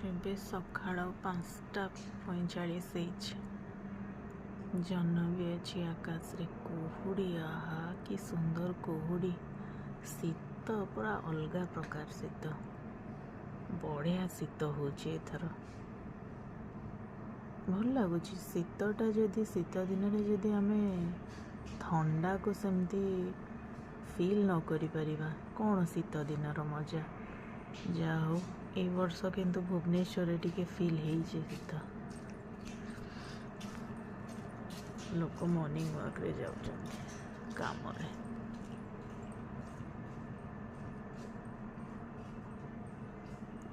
ଏବେ ସକାଳ 5:45 ଜହ୍ନ ବି ଅଛି ଆକାଶରେ। କୁହୁଡ଼ି, ଆହା କି ସୁନ୍ଦର କୁହୁଡ଼ି। ଶୀତ ପୁରା ଅଲଗା ପ୍ରକାର ଶୀତ, ବଢ଼ିଆ ଶୀତ ହେଉଛି ଏଥର। ଭଲ ଲାଗୁଛି ଶୀତଟା। ଯଦି ଶୀତ ଦିନରେ ଯଦି ଆମେ ଥଣ୍ଡାକୁ ସେମିତି ଫିଲ୍ ନ କରିପାରିବା, କ'ଣ ଶୀତ ଦିନର ମଜା। ଯାହା ହଉ ଏ ବର୍ଷ କିନ୍ତୁ ଭୁବନେଶ୍ୱରରେ ଟିକେ ଫିଲ୍ ହେଇଛି ଶୀତ। ଲୋକ ମର୍ଣ୍ଣିଂ ୱାକ୍ରେ ଯାଉଛନ୍ତି କାମରେ।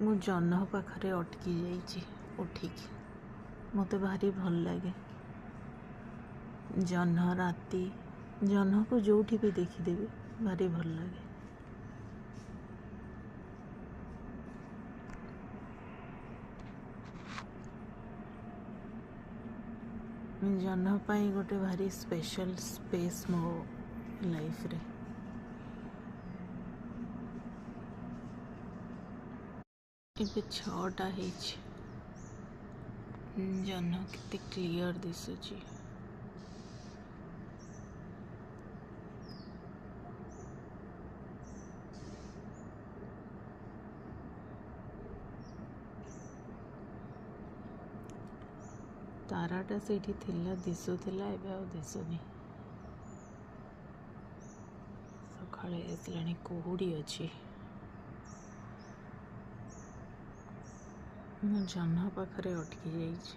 ମୁଁ ଜହ୍ନ ପାଖରେ ଅଟକି ଯାଇଛି ଉଠିକି। ମୋତେ ଭାରି ଭଲ ଲାଗେ ଜହ୍ନ। ରାତି ଜହ୍ନକୁ ଯେଉଁଠି ବି ଦେଖିଦେବି ଭାରି ଭଲ ଲାଗେ। ଜହ୍ନ ପାଇଁ ଗୋଟେ ଭାରି ସ୍ପେଶାଲ ସ୍ପେସ୍ ମୋ ଲାଇଫରେ। ଏବେ 6ଟା ହେଇଛି। ଜହ୍ନ କେତେ କ୍ଲିଅର ଦିଶୁଛି। ତାରାଟା ସେଇଠି ଥିଲା, ଦିଶୁଥିଲା, ଏବେ ଆଉ ଦିଶୁନି। ସକାଳେ ଆସିଲାଣି, କୁହୁଡ଼ି ଅଛି। ମୁଁ ଜହ୍ନ ପାଖରେ ଅଟକି ଯାଇଛି।